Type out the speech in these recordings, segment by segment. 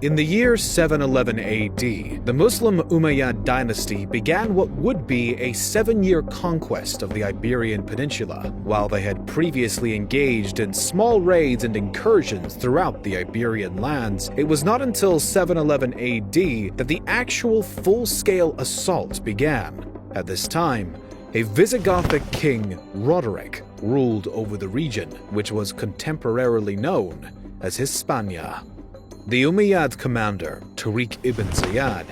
In the year 711 AD, the Muslim Umayyad dynasty began what would be a 7-year conquest of the Iberian Peninsula. While they had previously engaged in small raids and incursions throughout the Iberian lands, it was not until 711 AD that the actual full-scale assault began. At this time, a Visigothic king, Roderick, ruled over the region, which was contemporarily known as Hispania. The Umayyad commander, Tariq ibn Ziyad,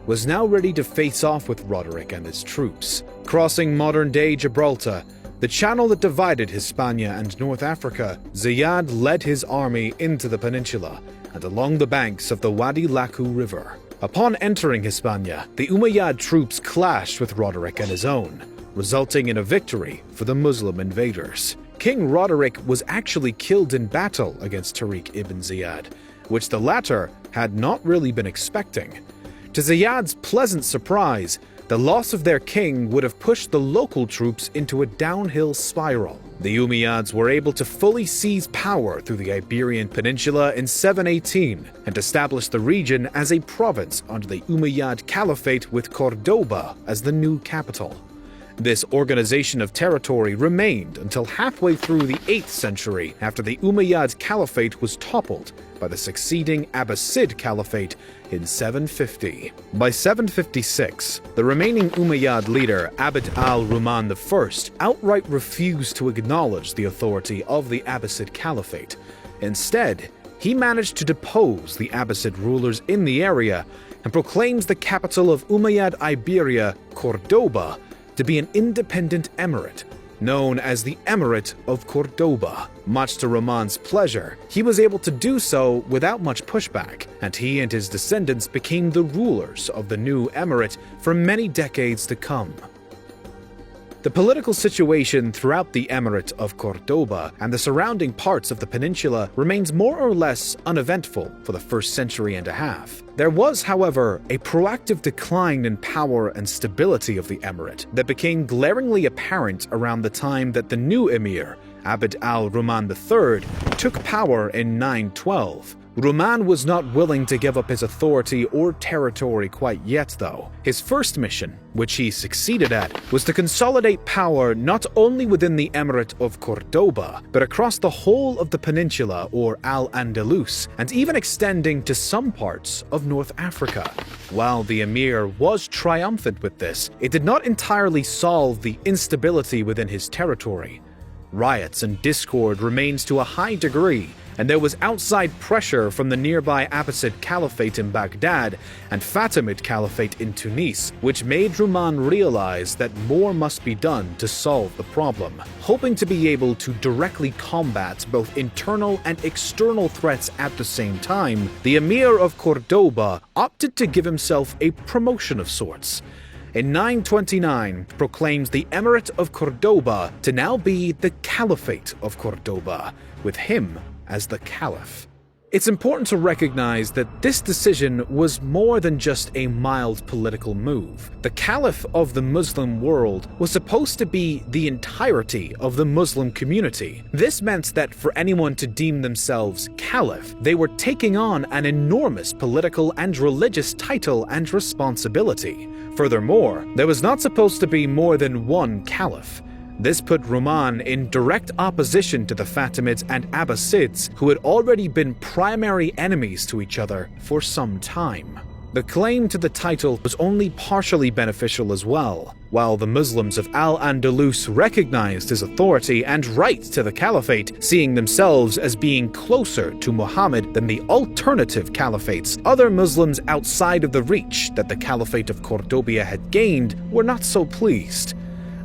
was now ready to face off with Roderick and his troops. Crossing modern-day Gibraltar, the channel that divided Hispania and North Africa, Ziyad led his army into the peninsula and along the banks of the Wadi Laku River. Upon entering Hispania, the Umayyad troops clashed with Roderick and his own, resulting in a victory for the Muslim invaders. King Roderick was actually killed in battle against Tariq ibn Ziyad, which the latter had not really been expecting. To Ziyad's pleasant surprise, the loss of their king would have pushed the local troops into a downhill spiral. The Umayyads were able to fully seize power through the Iberian Peninsula in 718 and establish the region as a province under the Umayyad Caliphate with Cordova as the new capital. This organization of territory remained until halfway through the 8th century after the Umayyad Caliphate was toppled by the succeeding Abbasid Caliphate in 750. By 756, the remaining Umayyad leader Abd al-Rahman I outright refused to acknowledge the authority of the Abbasid Caliphate. Instead, he managed to depose the Abbasid rulers in the area and proclaims the capital of Umayyad Iberia, Cordoba, to be an independent emirate, known as the Emirate of Cordoba. Much to Rahman's pleasure, he was able to do so without much pushback, and he and his descendants became the rulers of the new emirate for many decades to come. The political situation throughout the Emirate of Cordoba and the surrounding parts of the peninsula remains more or less uneventful for the first century and a half. There was, however, a proactive decline in power and stability of the emirate that became glaringly apparent around the time that the new emir, Abd al-Rahman III, took power in 912. Rahman was not willing to give up his authority or territory quite yet, though. His first mission, which he succeeded at, was to consolidate power not only within the Emirate of Cordoba, but across the whole of the peninsula or Al-Andalus, and even extending to some parts of North Africa. While the emir was triumphant with this, it did not entirely solve the instability within his territory. Riots and discord remains to a high degree, and there was outside pressure from the nearby Abbasid Caliphate in Baghdad and Fatimid Caliphate in Tunis, which made Rahman realize that more must be done to solve the problem. Hoping to be able to directly combat both internal and external threats at the same time, the Emir of Cordoba opted to give himself a promotion of sorts. In 929, proclaims the Emirate of Cordoba to now be the Caliphate of Cordoba, with him as the Caliph. It's important to recognize that this decision was more than just a mild political move. The Caliph of the Muslim world was supposed to be the entirety of the Muslim community. This meant that for anyone to deem themselves Caliph, they were taking on an enormous political and religious title and responsibility. Furthermore, there was not supposed to be more than one Caliph. This put Rahman in direct opposition to the Fatimids and Abbasids, who had already been primary enemies to each other for some time. The claim to the title was only partially beneficial as well. While the Muslims of Al-Andalus recognized his authority and right to the caliphate, seeing themselves as being closer to Muhammad than the alternative caliphates, other Muslims outside of the reach that the Caliphate of Cordoba had gained were not so pleased.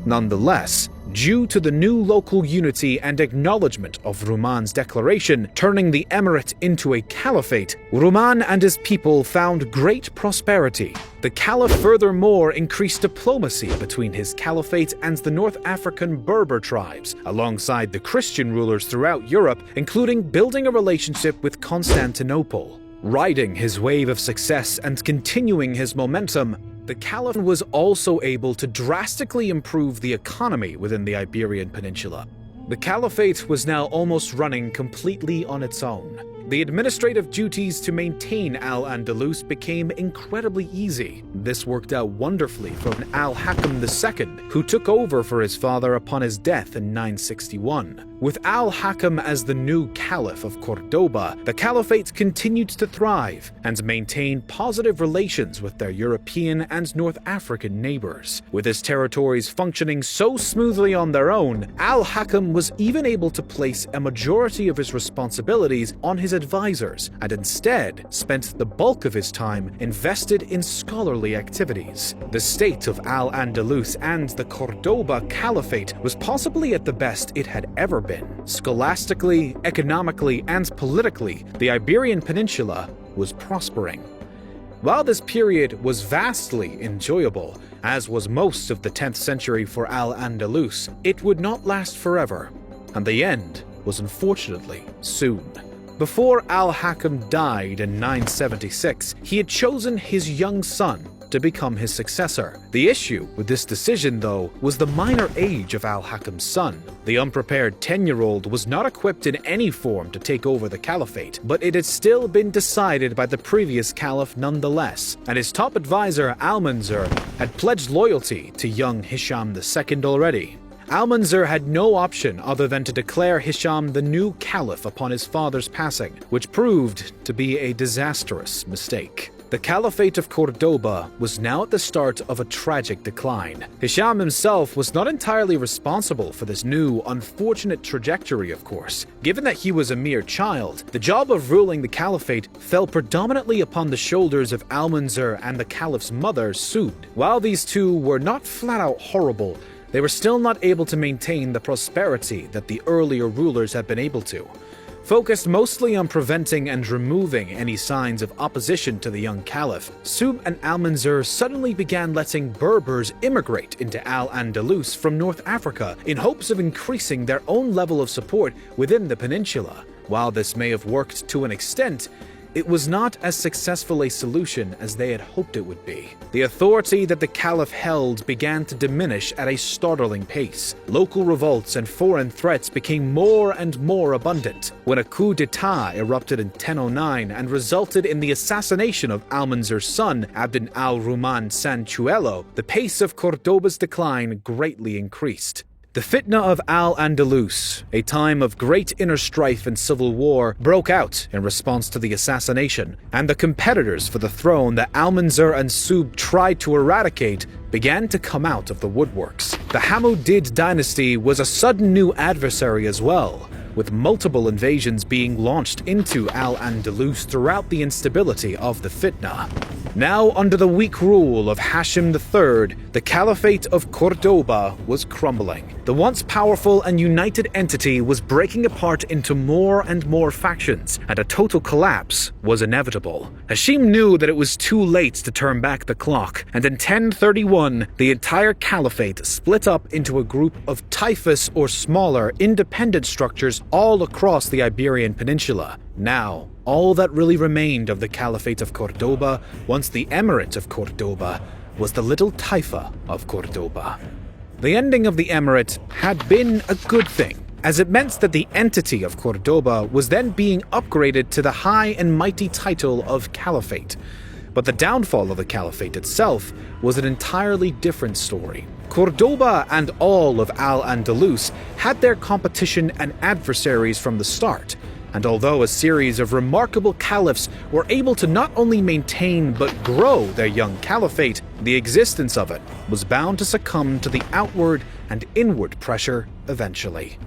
Nonetheless, due to the new local unity and acknowledgement of Rahman's declaration, turning the emirate into a caliphate, Rahman and his people found great prosperity. The caliph furthermore increased diplomacy between his caliphate and the North African Berber tribes, alongside the Christian rulers throughout Europe, including building a relationship with Constantinople. Riding his wave of success and continuing his momentum, the Caliph was also able to drastically improve the economy within the Iberian Peninsula. The Caliphate was now almost running completely on its own. the administrative duties to maintain Al-Andalus became incredibly easy. This worked out wonderfully for Al-Hakam II, who took over for his father upon his death in 961. With Al-Hakam as the new Caliph of Cordoba, the Caliphate continued to thrive and maintain positive relations with their European and North African neighbors. With his territories functioning so smoothly on their own, Al-Hakam was even able to place a majority of his responsibilities on his advisors and instead spent the bulk of his time invested in scholarly activities. The state of Al-Andalus and the Cordoba Caliphate was possibly at the best it had ever been. Scholastically, economically, and politically, the Iberian Peninsula was prospering. While this period was vastly enjoyable, as was most of the 10th century for Al-Andalus, it would not last forever, and the end was unfortunately soon. Before Al-Hakam died in 976, he had chosen his young son to become his successor. The issue with this decision, though, was the minor age of Al-Hakam's son. The unprepared 10-year-old was not equipped in any form to take over the caliphate, but it had still been decided by the previous caliph nonetheless, and his top advisor, Almanzor, had pledged loyalty to young Hisham II already. Almanzor had no option other than to declare Hisham the new caliph upon his father's passing, which proved to be a disastrous mistake. The Caliphate of Cordoba was now at the start of a tragic decline. Hisham himself was not entirely responsible for this new, unfortunate trajectory, of course. Given that he was a mere child, the job of ruling the Caliphate fell predominantly upon the shoulders of Almanzor and the Caliph's mother, Sud. While these two were not flat-out horrible, they were still not able to maintain the prosperity that the earlier rulers had been able to. Focused mostly on preventing and removing any signs of opposition to the young caliph, Sub and Almanzor suddenly began letting Berbers immigrate into Al-Andalus from North Africa in hopes of increasing their own level of support within the peninsula. While this may have worked to an extent, it was not as successful a solution as they had hoped it would be. The authority that the caliph held began to diminish at a startling pace. Local revolts and foreign threats became more and more abundant. When a coup d'etat erupted in 1009 and resulted in the assassination of Almanzor's son, Abd al-Rahman Sanchuelo, the pace of Cordoba's decline greatly increased. The Fitna of Al-Andalus, a time of great inner strife and civil war, broke out in response to the assassination, and the competitors for the throne that Almanzor and Sub tried to eradicate began to come out of the woodworks. The Hammudid dynasty was a sudden new adversary as well, with multiple invasions being launched into Al-Andalus throughout the instability of the Fitna. Now under the weak rule of Hashim III, the Caliphate of Cordoba was crumbling. The once powerful and united entity was breaking apart into more and more factions, and a total collapse was inevitable. Hashim knew that it was too late to turn back the clock, and in 1031, the entire Caliphate split up into a group of taifas or smaller, independent structures all across the Iberian Peninsula. Now, all that really remained of the Caliphate of Cordoba, once the Emirate of Cordoba, was the little Taifa of Cordoba. The ending of the Emirate had been a good thing, as it meant that the entity of Cordoba was then being upgraded to the high and mighty title of Caliphate. But the downfall of the Caliphate itself was an entirely different story. Cordoba and all of Al-Andalus had their competition and adversaries from the start, and although a series of remarkable caliphs were able to not only maintain but grow their young caliphate, the existence of it was bound to succumb to the outward and inward pressure eventually.